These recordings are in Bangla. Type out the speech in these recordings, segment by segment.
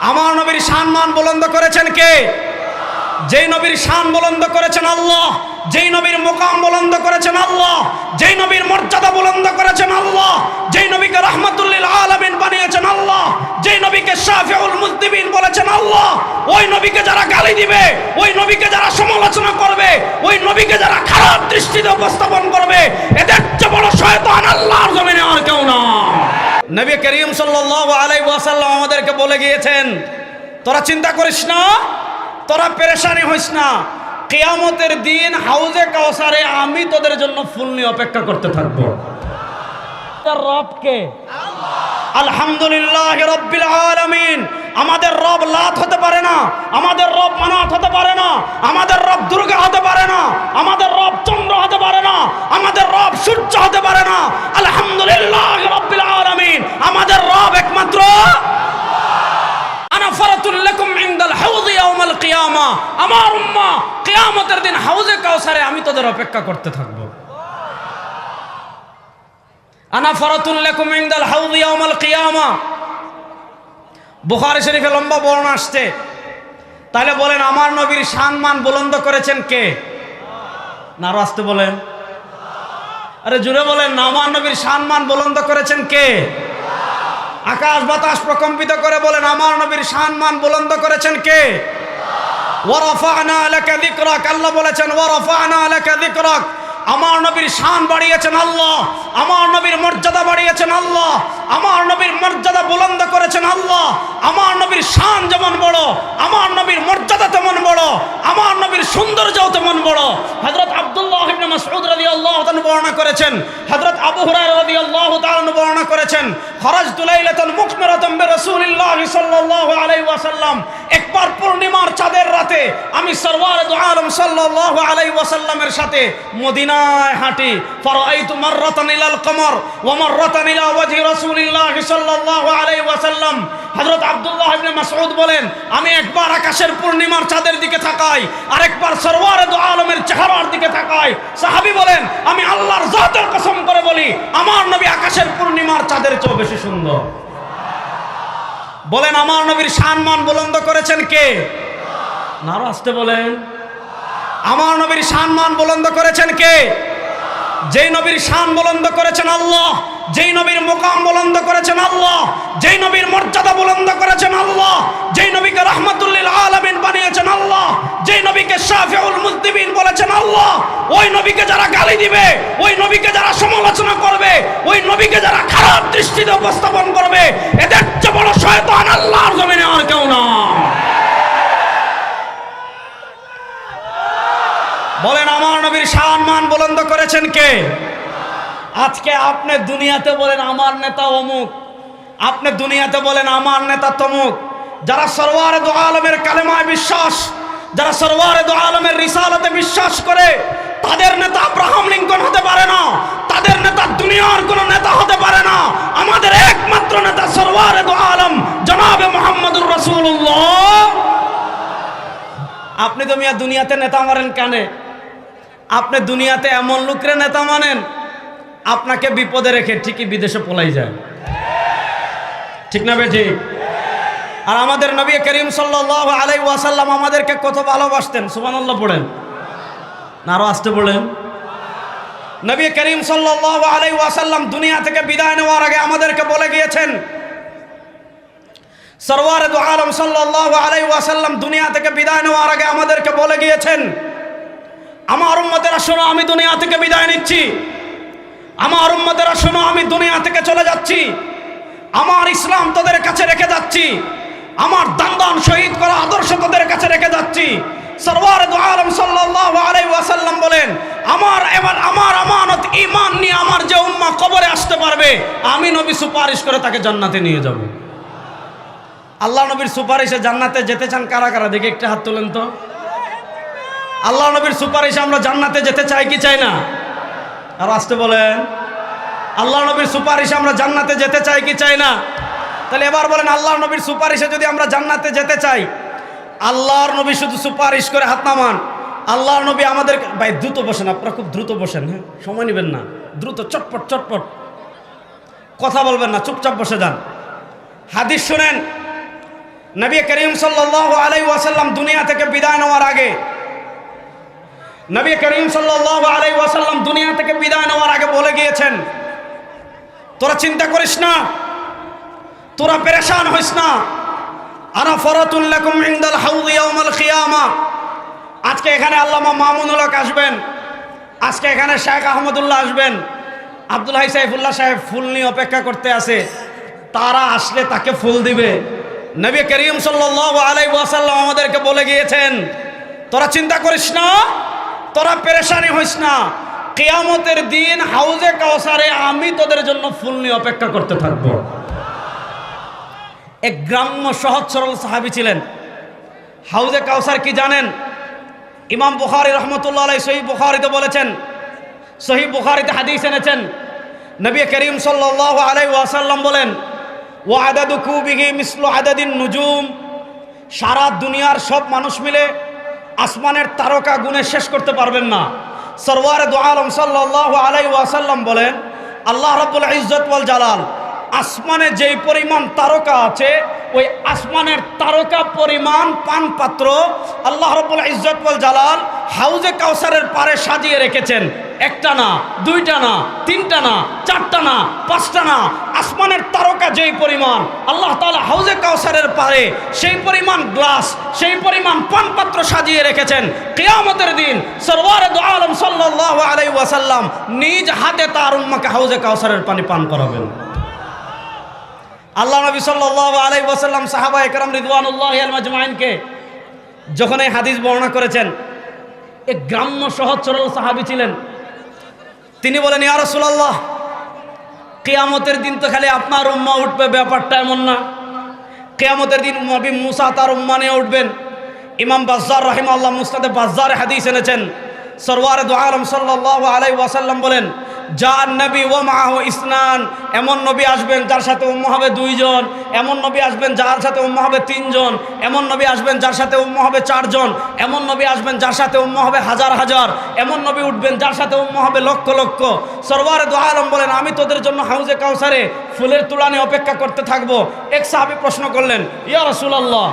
আমার নবীর সম্মান বুলন্দ করেছেন কে? যেই নবীর শান বুলন্দ করেছেন আল্লাহ, যেই নবীর মুকাম বুলন্দ করেছেন আল্লাহ, যেই নবীর মর্যাদা বুলন্দ করেছেন আল্লাহ, যেই নবীকে রাহমাতুল লিল আলামিন বানিয়েছেন আল্লাহ, যেই নবীকে শাফিউল মুজনিবিন বলেছেন আল্লাহ, ওই নবীকে যারা গালি দিবে, ওই নবীকে যারা সমালোচনা করবে, ওই নবীকে যারা খারাপ দৃষ্টিতে উপস্থাপন করবে, এদের চেয়ে বড় শয়তান আল্লাহর জমিনে আর কেউ না। নবী করিম সাল্লাল্লাহু আলাইহি ওয়াসাল্লাম আমাদেরকে বলে গিয়েছেন, তোরা চিন্তা করিস না, তোরা পেরেশানি হইস না, কিয়ামতের দিন হাউজে কাউসারে আমি তোদের জন্য ফুল নিয়ে অপেক্ষা করতে থাকবো। রবকে আলহামদুলিল্লাহ রাব্বিল আলামিন। আমাদের রব লাত হতে পারে না, আমাদের রব মানাত হতে পারে না, আমাদের রব দুর্গা হতে পারে না, আমাদের রব চন্দ্র হতে পারে না, আমাদের রব সূর্য হতে পারে না। আলহামদুলিল্লাহ রাব্বিল আলামিন। আমাদের রব একমাত্র আনা ফারাতুল লাকুম ইনদাল হাউজ ইয়াউমাল কিয়ামা। আমার উম্মাহ কিয়ামতের দিন হাউজে কাউসারে আমি তোদের অপেক্ষা করতে থাকব। আনা ফারাতুল লাকুম ইনদাল হাউজ ইয়াউমাল কিয়ামা। বুখারী শরীফে লম্বা বর্ণনা আসছে। তাহলে বলেন আমার নবীর সম্মান বুলন্দ করেছেন কে? না আরো আসতে বলেন, আরে জোরে বলেন না, আমার নবীর সম্মান বুলন্দ করেছেন কে? আকাশ বাতাস প্রকম্পিত করে বলেন আমার নবীর সম্মান বুলন্দ করেছেন কে? ওয়া রাফা'না লাকা যিকরাক। আল্লাহ বলেছেন ওয়া রাফা'না লাকা যিকরাক। আমার নবীর শান বাড়িয়েছেন আল্লাহ, আমার নবীর মর্যাদা বাড়িয়েছেন আল্লাহ, আমার নবীর মর্যাদা বুলন্দ করেছেন আল্লাহ। আমার নবীর শান যেমন বড়, আমার নবীর মর্যাদা তেমন বড়, আমার নবীর সৌন্দর্যও তেমন বড়। হযরত আব্দুল্লাহ ইবনে মাসউদ রাদিয়াল্লাহু তাআলা বর্ণনা করেছেন, হযরত আবু হুরায়রা রাদিয়াল্লাহু তাআলা বর্ণনা করেছেন, খরাজতু লাইলাতান মুকমিরাতান বিরাসূলিল্লাহ সাল্লাল্লাহু আলাইহি ওয়াসাল্লাম। একবার পূর্ণিমার চাঁদের রাতে আমি সরওয়ারে দু আলম সাল্লাল্লাহু আলাইহি ওয়াসাল্লামের সাথে মদিনায় হাঁটি। ফারাআইতু মাররাতান ইলাল কমর ওয়া মাররাতান ইলা ওয়াজহি রাসূলিল্লাহ সাল্লাল্লাহু আলাইহি ওয়াসাল্লাম। হযরত আব্দুল্লাহ ইবনে মাসউদ বলেন, আমি একবার আকাশের পূর্ণিমার চাঁদের দিকে তাকাই, আরেকবার সরওয়ারে দু আলমের চেহারার দিকে তাকাই। সাহাবী বলেন, আমি আল্লাহর জাতের কসম করে বলি আমার নবী আকাশের পূর্ণিমার চাঁদের চেয়ে বেশি সুন্দর। বলেন আমার নবীর সম্মান বুলন্দ করেছেন কে? না আরো আসতে বলেন, আমার নবীর সম্মান বুলন্দ করেছেন কে? যেই নবীর শান বুলন্দ করেছেন আল্লাহ, যেই নবীর মুকাম বুলন্দ করেছেন আল্লাহ, যেই নবীর মর্যাদা বুলন্দ করেছেন আল্লাহ, যেই নবীকে রাহমাতুল লিল আলামিন বানিয়েছেন আল্লাহ, যেই নবীকে শাফিউল মুজনিবিন বলেছেন আল্লাহ, ওই নবীকে যারা গালি দিবে, ওই নবীকে যারা সমালোচনা করবে, ওই নবীকে যারা খারাপ দৃষ্টিতে উপস্থাপন করবে, এদের চেয়ে বড় শয়তান আল্লাহর জমিনে আর কেউ না। বলেন আমার নবীর সম্মান বুলন্দ করেছেন কে? আজকে আপনি দুনিয়াতে বলেন আমার নেতা অমুক, আপনি দুনিয়াতে বলেন আমার নেতা তমুক। যারা সরওয়ারে দু আলমের কালেমায় বিশ্বাস, যারা সরওয়ারে দু আলমের রিসালাতে বিশ্বাস করে, তাদের নেতা আব্রাহাম লিঙ্কন হতে পারে না, তাদের নেতা দুনিয়ার কোনো নেতা হতে পারে না। আমাদের একমাত্র নেতা সরওয়ারে দু আলম জনাবে মুহাম্মদুর রাসূলুল্লাহ। আপনি তো মিয়া দুনিয়াতে নেতা মানেন কানে, আপনি দুনিয়াতে এমন লোকরে নেতা মানেন আপনাকে বিপদে রেখে ঠিকই বিদেশে পলাই যায়, ঠিক না বেঠিক? আর আমাদের নবী করিম সাল্লাল্লাহু আলাইহি ওয়াসাল্লাম আমাদেরকে কত ভালোবাসতেন, সুবহানাল্লাহ পড়েন না আরো আসতে পড়েন। নবী করিম সাল্লাল্লাহু আলাইহি ওয়াসাল্লাম দুনিয়া থেকে বিদায় নেওয়ার আগে আমাদেরকে বলে গিয়েছেন, সরওয়ারে দু আলম সাল্লাল্লাহু আলাইহি ওয়াসাল্লাম দুনিয়া থেকে বিদায় নেওয়ার আগে আমাদেরকে বলে গিয়েছেন, আমার উম্মতেরা শোনো আমি দুনিয়া থেকে বিদায় নিচ্ছি, আমার উম্মতেরা শোনো আমি দুনিয়া থেকে চলে যাচ্ছি, আমার ইসলাম তোদের কাছে রেখে যাচ্ছি, আমার দান শহীদ করা আদর্শ তোদের কাছে রেখে যাচ্ছি। সরওয়ারে দু আলম সাল্লাল্লাহু আলাইহি ওয়াসাল্লাম বলেন, আমার আমানত ঈমান নিয়ে আমার যে উম্মাহ কবরে আসতে পারবে আমি নবী সুপারিশ করে তাকে জান্নাতে নিয়ে যাব। আল্লাহ নবীর সুপারিশে জান্নাতে যেতে চান কারা কারা? দেখে একটা হাত তোলেন তো। আল্লাহ নবীর সুপারিশে আমরা জান্নাতে যেতে চাই কি চাই না? আর আসতে বলেন, আল্লাহ নবীর সুপারিশে আমরা জান্নাতে যেতে চাই কি চাই না? তাহলে এবার বলেন আল্লাহ নবীর সুপারিশে যদি আমরা জান্নাতে যেতে চাই, আল্লাহর নবী শুধু সুপারিশ করে হাত নামান। আল্লাহর নবী আমাদের ভাই দ্রুত বসেন, আপনারা খুব দ্রুত বসেন, হ্যাঁ সময় নেবেন না, দ্রুত চটপট চটপট কথা বলবেন না, চুপচাপ বসে যান। হাদিস শুনেন, নবী করিম সাল্লাল্লাহু আলাইহি ওয়াসাল্লাম দুনিয়া থেকে বিদায় নেওয়ার আগে, নবী করিম সাল্লাল্লাহু আলাইহি ওয়াসাল্লাম দুনিয়া থেকে বিদায় নেওয়ার আগে বলে গিয়েছেন, তোরা চিন্তা করিস না, তোরা পেরেশান হইস না, আনা ফরাতুল লাকুম ইনদাল হাউদ ইয়াউমাল কিয়ামা। আজকে এখানে আল্লামা মামুনুল হক আসবেন, আজকে এখানে শেখ আহমদুল্লাহ আসবেন, আব্দুল হাই সাইফুল্লাহ সাহেব ফুল নিয়ে অপেক্ষা করতে আছে, তারা আসলে তাকে ফুল দিবে। নবী করিম সাল্লাল্লাহু আলাইহি ওয়াসাল্লাম আমাদেরকে বলে গিয়েছেন, তোরা চিন্তা করিস না, তোরা পেরেশানি হইস না, কিয়ামতের দিন হাউজে কাউসারে আমি তোদের জন্য ফুল নিয়ে অপেক্ষা করতে থাকব। এক গ্রাম্য সহজ সরল সাহাবী ছিলেন। হাউজে কাউসার কি জানেন? ইমাম বুখারী রহমতুল্লাহ আলাইহি সহিহ বুখারীতে বলেছেন, সহিহ বুখারীতে হাদিস এনেছেন, নবী করিম সাল্লাল্লাহু আলাইহি ওয়াসাল্লাম বলেন, ওয়া আদাদু কুবিহি মিসলু আদাদিন নুজুম। সারা দুনিয়ার সব মানুষ মিলে আসমানের তারকা গুণে শেষ করতে পারবেন না। সরওয়ারে দু আলম সাল্লাল্লাহু আলাইহি ওয়াসাল্লাম বলেন, আল্লাহ রাব্বুল ইজ্জত ওয়াল জালাল আসমানে যেই পরিমাণ তারকা আছে, ওই আসমানের তারকা পরিমাণ পানপাত্র আল্লাহ রাব্বুল ইজ্জত ওয়াল জালাল হাউজে কাউসারের পারে সাজিয়ে রেখেছেন। একটা না, দুইটা না, তিনটা না, চারটা না, পাঁচটা না, আসমানের তারকা যেই পরিমাণ, আল্লাহ তাআলা হাউজে কাউসারের পারে সেই পরিমাণ গ্লাস, সেই পরিমাণ পানপাত্র সাজিয়ে রেখেছেন। কিয়ামতের দিন সরওয়ারে দু আলম সাল্লাল্লাহু আলাইহি ওয়াসাল্লাম নিজ হাতে তার উম্মাকে হাউজে কাউসারের পানি পান করাবেন। আল্লাহ নবী সাল্লাল্লাহু আলাইহি ওয়াসাল্লাম সাহাবায়ে কেরাম রিদওয়ানুল্লাহি আলাইহিম আজমাইনকে যখন এই হাদিস বর্ণনা করেছেন, এক গ্রাম্য সহজ সরল সাহাবী ছিলেন। তিনি বলেন, ইয়া রাসূলুল্লাহ, কিয়ামতের দিন তো খালি আপনার উম্মাহ উঠবে, ব্যাপারটা এমন না। কিয়ামতের দিন নবী মুসা তার উম্মাহ নিয়ে উঠবেন। ইমাম বাজ্জার রাহিমাহুল্লাহ মুসনাদে বাজ্জারে হাদিস এনেছেন, সরওয়ারে দু আলম সাল্লাল্লাহু আলাইহি ওয়াসাল্লাম বলেন, জান নবী ওয়া মাআহু ইসনান। এমন নবী আসবেন যার সাথে উম্মাহ হবে দুইজন, এমন নবী আসবেন যার সাথে উম্মাহ হবে তিনজন, এমন নবী আসবেন যার সাথে উম্মাহ হবে চারজন, এমন নবী আসবেন যার সাথে উম্মাহ হবে হাজার হাজার, এমন নবী উঠবেন যার সাথে উম্মাহ হবে লক্ষ লক্ষ। সরওয়ারে দু আলম বলেন, আমি তোদের জন্য হাউজে কাউসারে ফুলের তুলানে অপেক্ষা করতে থাকবো। এক সাহাবী প্রশ্ন করলেন, ইয়া রাসূলুল্লাহ,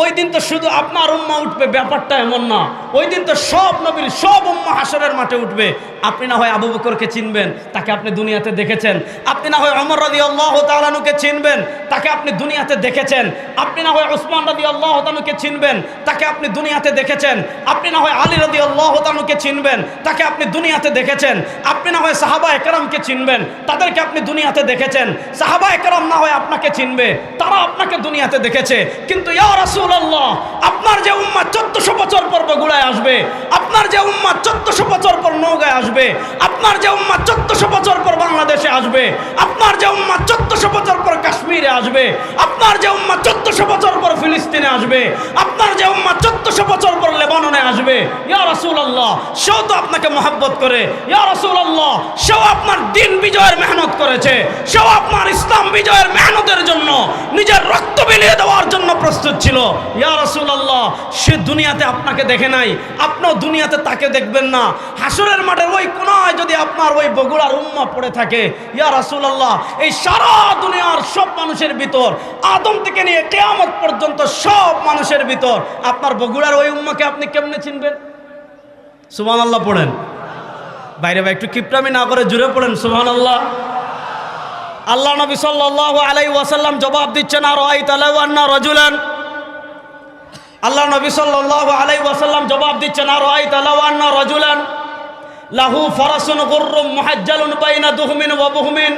ওই দিন তো শুধু আপনার উম্মাহ উঠবে, ব্যাপারটা এমন না। ওই দিন তো সব নবীর সব উম্মাহ হাসরের মাঠে উঠবে। আপনি না হয় আবু বকরকে চিনবেন, তাকে আপনি দুনিয়াতে দেখেছেন। আপনি না হয় ওমর রাদিয়াল্লাহু তাআলা আনহুকে চিনবেন, তাকে আপনি দুনিয়াতে দেখেছেন। আপনি না হয় উসমান রাদিয়াল্লাহু তাআলা আনহুকে চিনবেন, তাকে আপনি দুনিয়াতে দেখেছেন। আপনি না হয় আলী রাদিয়াল্লাহু তাআলা আনহুকে চিনবেন, তাকে আপনি দুনিয়াতে দেখেছেন। আপনি না হয় সাহাবায়ে কেরামকে চিনবেন, তাদেরকে আপনি দুনিয়াতে দেখেছেন। সাহাবায়ে কেরাম না হয় আপনাকে চিনবে, তারা আপনাকে দুনিয়াতে দেখেছে। কিন্তু ইয়া রাসূলুল্লাহ, আপনার যে উম্মাহ 1400 বছর পর বগুড়ায় আসবে, আপনার যে উম্মাহ 1400 বছর পর নওগাঁয় আসবে, আপনার যে উম্মাহ 1400 বছর পর বাংলাদেশে আসবে, আপনার যে উম্মাহ 1400 বছর পর কাশ্মীরে আসবে, আপনার যে উম্মাহ 1400 বছর পর ফিলিস্তিনে আসবে, আপনার যে উম্মাহ 1400 বছর পর লেবাননে আসবে, ইয়া রাসূলুল্লাহ, সেও তো আপনাকে মহব্বত করে। ইয়া রাসূলুল্লাহ, সেও আপনার দ্বীন বিজয়ের মেহনত করেছে, সেও আপনার ইসলাম বিজয়ের মেহনতের জন্য নিজের রক্ত বিলিয়ে দেওয়ার জন্য প্রস্তুত ছিল। ইয়া রাসূলুল্লাহ, সে দুনিয়াতে আপনাকে দেখে নাই, আপনিও দুনিয়াতে তাকে দেখবেন না। হাসরের মাঠের ওই কোনায় যদি আপনার ওই বগুড়ার উম্মাহ পড়ে থাকে, ইয়া রাসূলুল্লাহ, এই সারা দুনিয়ার সব মানুষের ভিতর, আদম থেকে নিয়ে কিয়ামত পর্যন্ত সব মানুষের ভিতর আপনার বগুড়ার ওই উম্মাহকে আপনি কেমনে চিনবেন? সুবহানাল্লাহ পড়েন। বাইরে ভাই একটু কিপটামি না করে জুড়ে পড়েন সুবহানাল্লাহ। আল্লাহ নবী সাল্লাল্লাহু আলাইহি ওয়াসাল্লাম জবাব দিচ্ছেন, আর রাআইতা লাউ আন্না রাজুলান। আল্লাহ নবী সাল্লাল্লাহু আলাইহি ওয়াসাল্লাম জবাব দিচ্ছেন, আর রাআইতা লাউ আন্না রাজুলান লাহু ফারাসুন গুররুম মুহাজ্জালুন বাইনা দুহমিন ওয়া বুহমিন।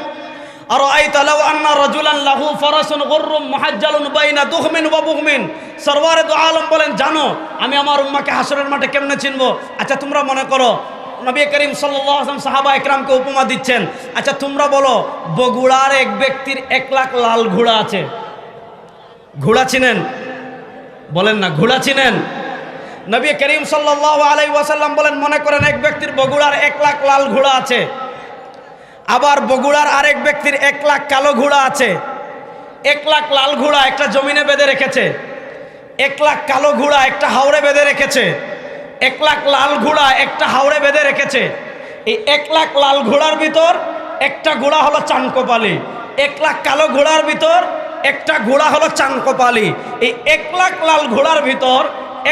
আর রাআইতা লাউ আন্না রাজুলান লাহু ফারাসুন গুররুম মুহাজ্জালুন বাইনা দুহমিন ওয়া বুহমিন। সরওয়ারে দু আলম বলেন, জানো আমি আমার উম্মাহকে হাসরের মাঠে কেমনে চিনবো? আচ্ছা তোমরা মনে করো, নবী করিম সাল্লাল্লাহু আলাইহি ওয়াসাল্লাম সাহাবা একরামকে উপমা দিচ্ছেন। আচ্ছা তোমরা বলো, বগুড়ার এক ব্যক্তির 1 লাখ লাল ঘোড়া আছে। ঘোড়া চিনেন? বলেন না, ঘোড়া চিনেন? নবী করিম সাল্লাল্লাহু আলাইহি ওয়াসাল্লাম বলেন, মনে করেন এক ব্যক্তির বগুড়ার 1 লাখ লাল ঘোড়া আছে, আবার বগুড়ার আরেক ব্যক্তির 1 লাখ কালো ঘোড়া আছে। 1 লাখ লাল ঘোড়া একটা জমিনে বেঁধে রেখেছে, 1 লাখ কালো ঘোড়া একটা হাওড়ে বেঁধে রেখেছে, 1 লাখ লাল ঘোড়া একটা হাওড়ে বেঁধে রেখেছে। এই 1 লাখ লাল ঘোড়ার ভিতর একটা ঘোড়া হলো চানকোপালি, 1 লাখ কালো ঘোড়ার ভিতর একটা ঘোড়া হলো চানকোপালি। এই 1 লাখ লাল ঘোড়ার ভিতর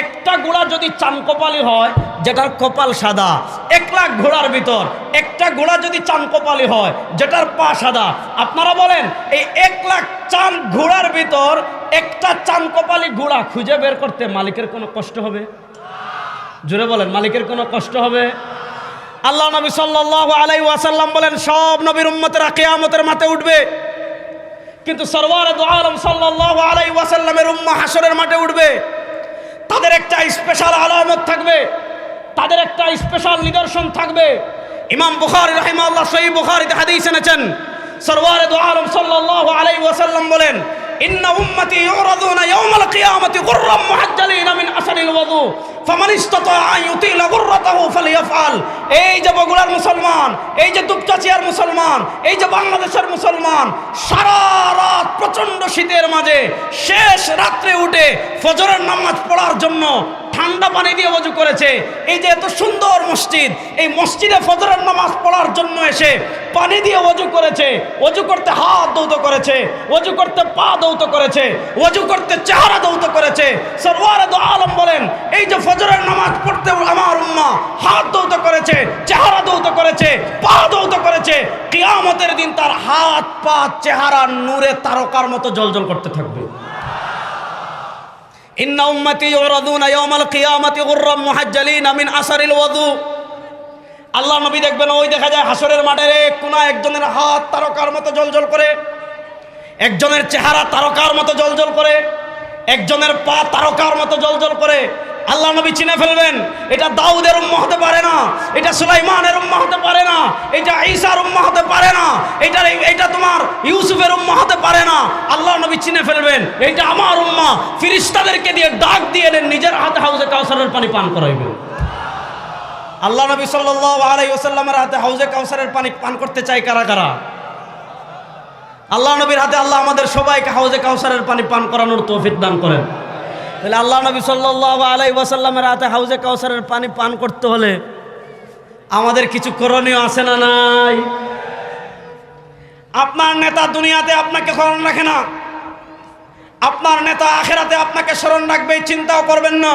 একটা ঘোড়া যদি চানকোপালি হয়, যেটার কপাল সাদা, 1 লাখ ঘোড়ার ভিতর একটা ঘোড়া যদি চানকোপালি হয়, যেটার পা সাদা, আপনারা বলেন এই 1 লাখ চান ঘোড়ার ভিতর একটা চানকোপালি ঘোড়া খুঁজে বের করতে মালিকের কোনো কষ্ট হবে? জোরে বলেন, মালিকের কোনো কষ্ট হবে? আল্লাহ নবী সাল্লাল্লাহু আলাইহি ওয়াসাল্লাম বলেন, সব নবীর উম্মতেরা কিয়ামতের মাঠে উঠবে, কিন্তু সরওয়ারে দু আলম সাল্লাল্লাহু আলাইহি ওয়াসাল্লামের উম্মাহ হাশরের মাঠে উঠবে। তাদের একটা স্পেশাল আলামত থাকবে, তাদের একটা স্পেশাল নিদর্শন থাকবে। ইমাম বুখারী রাহিমাহুল্লাহ সহিহ বুখারীতে হাদিস এনেছেন, সরওয়ারে দু আলম সাল্লাল্লাহু আলাইহি ওয়াসাল্লাম বলেন, ইন্না উম্মতি ইউরাদুনা ইয়াওমাল কিয়ামাতি গুররাম মুহাজ্জালিনা মিন আসারিল ওযু ফামান ইসতাতা আন ইউতিলা গুররাতাহু ফালইয়াফআল। এই যে বগুড়ার মুসলমান, এই যে দুপচাচিয়ার মুসলমান, এই যে বাংলাদেশের মুসলমান, সারা রাত প্রচন্ড শীতের মাঝে শেষ রাত্রে উঠে ফজরের নামাজ পড়ার জন্য ঠান্ডা পানি দিয়ে ওযু করেছে। এই যে এত সুন্দর মসজিদ, এই মসজিদে ফজরের নামাজ পড়ার জন্য এসে পানি দিয়ে ওযু করেছে, ওযু করতে হাত ধৌত করেছে, ওযু করতে পা ধৌত করেছে, ওযু করতে চেহারা ধৌত করেছে। সরওয়ারে দু আলম বলেন, এই যে ফজরের নামাজ পড়তে আমার উম্মাহ হাত ধৌত করেছে, চেহারা ধৌত করেছে, পা ধৌত করেছে, কিয়ামতের দিন তার হাত পা চেহারা নূরে তারকার মতো জ্বলজ্বল করতে থাকবে। ইন্না উম্মতি ইউরাদুনা ইয়াওমাল কিয়ামাতি গুররাম মুহাজ্জালিনা মিন আসারিল ওযু। আল্লাহ নবী দেখবেন, ওই দেখা যায় হাসরের মাঠের এক কোনায় একজনের হাত তারকার মতো জ্বলজ্বল করে, একজনের চেহারা তারকার মতো জ্বলজ্বল করে, একজনের পা তারকার মতো জ্বলজ্বল করে। আল্লাহ নবী চিনে ফেলবেন, এটা দাউদের উম্মাহ হতে পারে না, এটা সুলাইমানের উম্মাহ হতে পারে না, এটা ঈসার উম্মাহ হতে পারে না, এটা তোমার ইউসুফের উম্মাহ হতে পারে না। আল্লাহ নবী চিনে ফেলবেন, এটা আমার উম্মাহ। ফেরেশতাদেরকে দিয়ে ডাক দিয়ে নিজের হাতে হাউজে কাউসারের পানি পান করাইবেন। আল্লাহ নবী সাল্লাল্লাহু আলাইহি ওয়াসাল্লামের হাতে হাউজে কাউসারের পানি পান করতে চাই কারা কারা? আল্লাহ নবীর হাতে আল্লাহ আমাদের সবাইকে হাউজে কাউসারের পানি পান করানোর তৌফিক দান করেন। তাহলে আল্লাহ নবী সাল্লাল্লাহু আলাইহি ওয়াসাল্লামের হাতে হাউজে কাউসারের পানি পান করতে হলে আমাদের কিছু করণীয় আছে না নাই? আপনার নেতা দুনিয়াতে আপনাকে স্মরণ রাখে না, আপনার নেতা আখিরাতে আপনাকে স্মরণ রাখবে, চিন্তাও করবেন না।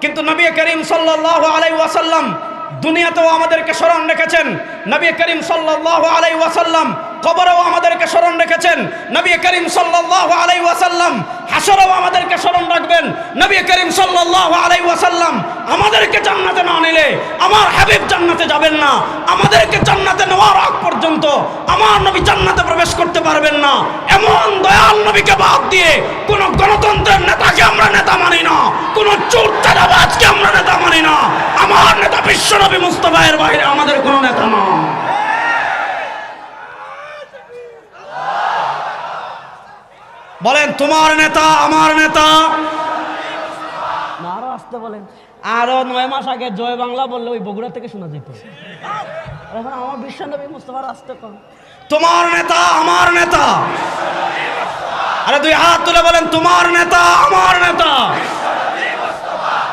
কিন্তু নবী করিম সাল্লাল্লাহু আলাইহি ওয়াসাল্লাম দুনিয়াতেও আমাদেরকে স্মরণ রেখেছেন। নবী করিম সাল্লাল্লাহু আলাইহি ওয়াসাল্লাম কবরেও আমাদেরকে স্মরণ রেখেছেন। নবী করিম সাল্লাল্লাহু আলাইহি ওয়াসাল্লাম হাশরেও আমাদেরকে স্মরণ রাখবেন। নবী করিম সাল্লাল্লাহু আলাইহি ওয়াসাল্লাম আমাদেরকে জান্নাতে না নিলে আমার হাবিব জান্নাতে যাবেন না। আমাদেরকে জান্নাতে নেওয়ার আগ পর্যন্ত আমার নবী জান্নাতে প্রবেশ করতে পারবেন না। এমন দয়াল নবীকে বাদ দিয়ে কোন গণতন্ত্রের নেতাকে আমরা নেতা মানি না, কোন চোর চাঁদাবাজকে আমরা নেতা মানি না। আমার নেতা বিশ্ব নবী মুস্তাফার বাইরে আমাদের কোনো নেতা না। বলেন, তোমার নেতা আমার নেতা। আরো আসতে বলেন, আরো 9 মাস আগে জয় বাংলা বললে ওই বগুড়া থেকে শোনা যেত। এখন আমার বিশ্ব নবী মুস্তাফার আসতে কম, তোমার নেতা আমার নেতা। আরে 2 হাত তুলে বলেন, তোমার নেতা আমার নেতা,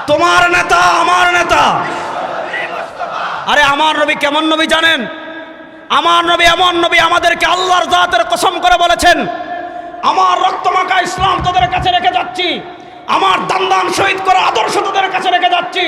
তোমার নেতা আমার নেতা। আরে আমার নবী কেমন নবী জানেন? আমার নবী এমন নবী, আমাদেরকে আল্লাহর জাতের কসম করে বলেছেন, আমার রক্তমাখা ইসলাম তোদের কাছে রেখে যাচ্ছি, আমার দান শহীদ করা আদর্শ তোদের কাছে রেখে যাচ্ছি।